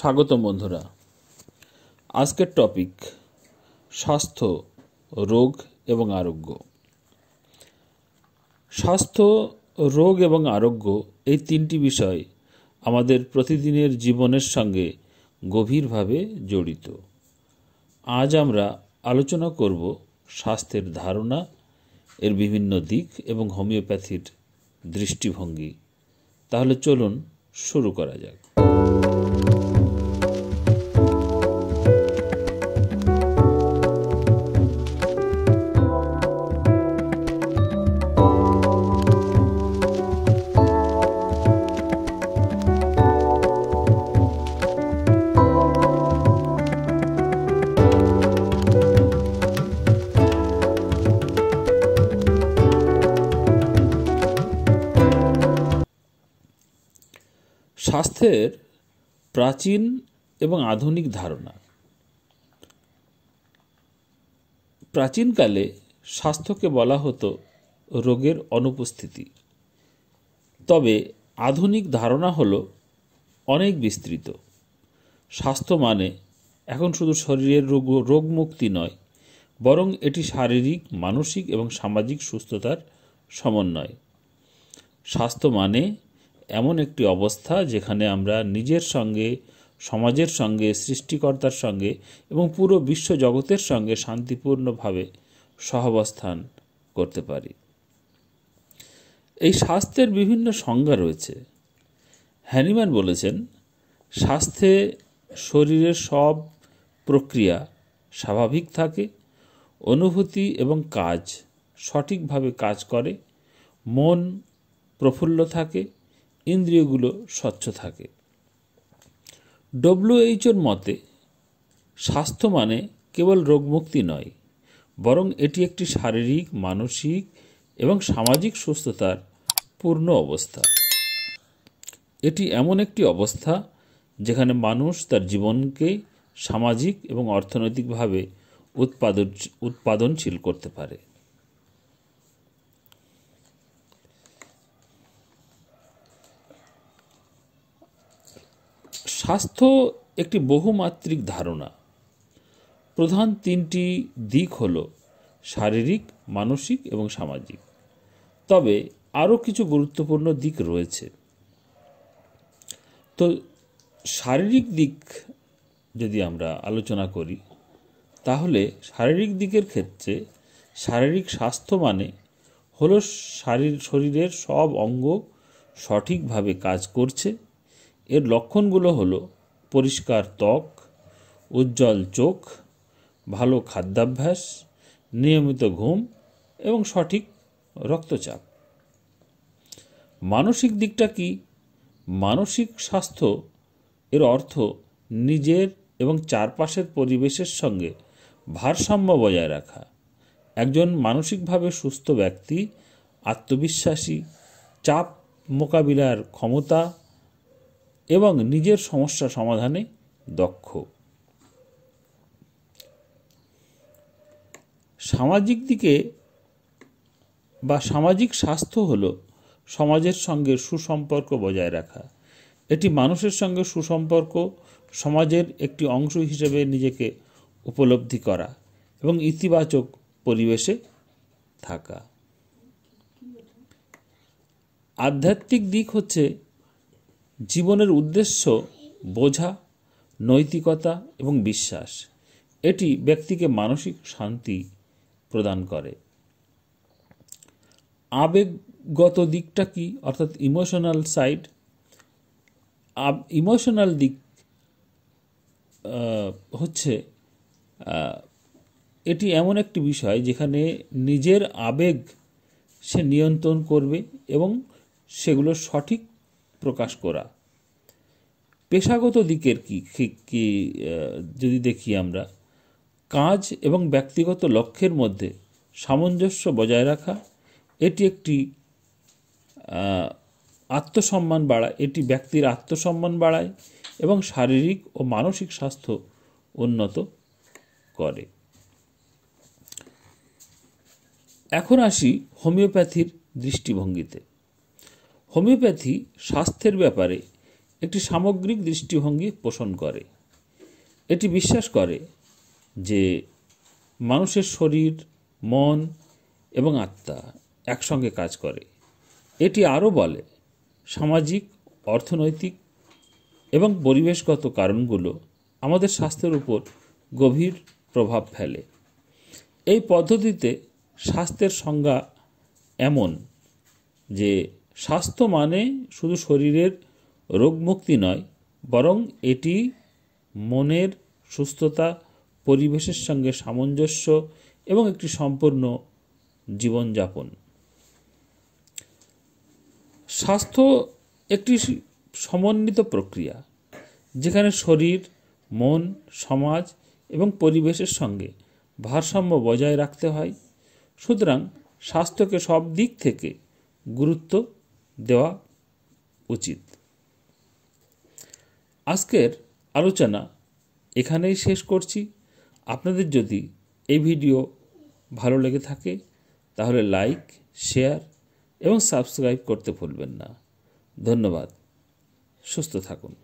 স্বাগতম বন্ধুরা। আজকের টপিক স্বাস্থ্য, রোগ এবং আরোগ্য। স্বাস্থ্য, রোগ এবং আরোগ্য এই তিনটি বিষয় আমাদের প্রতিদিনের জীবনের সঙ্গে গভীরভাবে জড়িত। আজ আমরা আলোচনা করব স্বাস্থ্যের ধারণা, এর বিভিন্ন দিক এবং হোমিওপ্যাথির দৃষ্টিভঙ্গি। তাহলে চলুন শুরু করা যাক। স্বাস্থ্যের প্রাচীন এবং আধুনিক ধারণা। প্রাচীনকালে স্বাস্থ্যকে বলা হতো রোগের অনুপস্থিতি, তবে আধুনিক ধারণা হলো অনেক বিস্তৃত। স্বাস্থ্য মানে এখন শুধু শরীরের রোগ মুক্তি নয়, বরং এটি শারীরিক, মানসিক এবং সামাজিক সুস্থতার সমন্বয়। স্বাস্থ্য মানে এমন একটি অবস্থা যেখানে আমরা নিজের সঙ্গে, সমাজের সঙ্গে, সৃষ্টিকর্তার সঙ্গে এবং পুরো বিশ্ব জগতের সঙ্গে শান্তিপূর্ণভাবে সহাবস্থান করতে পারি। এই স্বাস্থ্যের বিভিন্ন সংজ্ঞা রয়েছে। হ্যানিম্যান বলেছেন, স্বাস্থ্যে শরীরের সব প্রক্রিয়া স্বাভাবিক থাকে, অনুভূতি এবং কাজ সঠিকভাবে কাজ করে, মন প্রফুল্ল থাকে, ইন্দ্রিয়গুলো স্বচ্ছ থাকে। WHO মতে স্বাস্থ্য মানে কেবল রোগমুক্তি নয়, বরং এটি একটি শারীরিক, মানসিক এবং সামাজিক সুস্থতার পূর্ণ অবস্থা। এটি এমন একটি অবস্থা যেখানে মানুষ তার জীবনকে সামাজিক এবং অর্থনৈতিকভাবে উৎপাদনশীল করতে পারে। স্বাস্থ্য একটি বহুমাত্রিক ধারণা। প্রধান তিনটি দিক হল শারীরিক, মানসিক এবং সামাজিক। তবে আরও কিছু গুরুত্বপূর্ণ দিক রয়েছে। তো শারীরিক দিক যদি আমরা আলোচনা করি, তাহলে শারীরিক দিকের ক্ষেত্রে শারীরিক স্বাস্থ্য মানে হলো শরীরের সব অঙ্গ সঠিকভাবে কাজ করছে। এর লক্ষণগুলো হলো পরিষ্কার ত্বক, উজ্জ্বল চোখ, ভালো খাদ্যাভ্যাস, নিয়মিত ঘুম এবং সঠিক রক্তচাপ। মানসিক দিকটা কি? মানসিক স্বাস্থ্য এর অর্থ নিজের এবং চারপাশের পরিবেশের সঙ্গে ভারসাম্য বজায় রাখা। একজন মানসিকভাবে সুস্থ ব্যক্তি আত্মবিশ্বাসী, চাপ মোকাবিলার ক্ষমতা এবং নিজের সমস্যা সমাধানে দক্ষ। সামাজিক দিকে বা সামাজিক স্বাস্থ্য হলো সমাজের সঙ্গে সুসম্পর্ক বজায় রাখা। এটি মানুষের সঙ্গে সুসম্পর্ক, সমাজের একটি অংশ হিসেবে নিজেকে উপলব্ধি করা এবং ইতিবাচক পরিবেশে থাকা। আধ্যাত্মিক দিক হচ্ছে জীবনের উদ্দেশ্য বোঝা, নৈতিকতা এবং বিশ্বাস। এটি ব্যক্তিকে মানসিক শান্তি প্রদান করে। আবেগগত দিকটা কি? অর্থাৎ ইমোশনাল সাইড। ইমোশনাল দিক হচ্ছে এটি এমন একটি বিষয় যেখানে নিজের আবেগ সে নিয়ন্ত্রণ করবে এবং সেগুলো সঠিক প্রকাশ করা। পেশাগত দিকের কি যদি দেখি আমরা, কাজ এবং ব্যক্তিগত লক্ষ্যের মধ্যে সামঞ্জস্য বজায় রাখা। এটি একটি আত্মসম্মান বাড়ায়, এটি ব্যক্তির আত্মসম্মান বাড়ায় এবং শারীরিক ও মানসিক স্বাস্থ্য উন্নত করে। এখন আসি হোমিওপ্যাথির দৃষ্টিভঙ্গিতে। হোমিওপ্যাথি স্বাস্থ্যের ব্যাপারে একটি সামগ্রিক দৃষ্টিভঙ্গি পোষণ করে। এটি বিশ্বাস করে যে মানুষের শরীর, মন এবং আত্মা একসঙ্গে কাজ করে। এটি আরও বলে সামাজিক, অর্থনৈতিক এবং পরিবেশগত কারণগুলো আমাদের স্বাস্থ্যের উপর গভীর প্রভাব ফেলে। এই পদ্ধতিতে স্বাস্থ্যের সংজ্ঞা এমন যে স্বাস্থ্য মানে শুধু শরীরের রোগমুক্তি নয়, বরং এটি মনের সুস্থতা, পরিবেশের সঙ্গে সামঞ্জস্য এবং একটি সম্পূর্ণ জীবনযাপন। স্বাস্থ্য একটি সমন্বিত প্রক্রিয়া যেখানে শরীর, মন, সমাজ এবং পরিবেশের সঙ্গে ভারসাম্য বজায় রাখতে হয়। সুতরাং স্বাস্থ্যকে সব দিক থেকে গুরুত্ব দেওয়া উচিত। আজকের আলোচনা এখানেই শেষ করছি। আপনাদের যদি এই ভিডিও ভালো লেগে থাকে তাহলে লাইক, শেয়ার এবং সাবস্ক্রাইব করতে ভুলবেন না। ধন্যবাদ। সুস্থ থাকুন।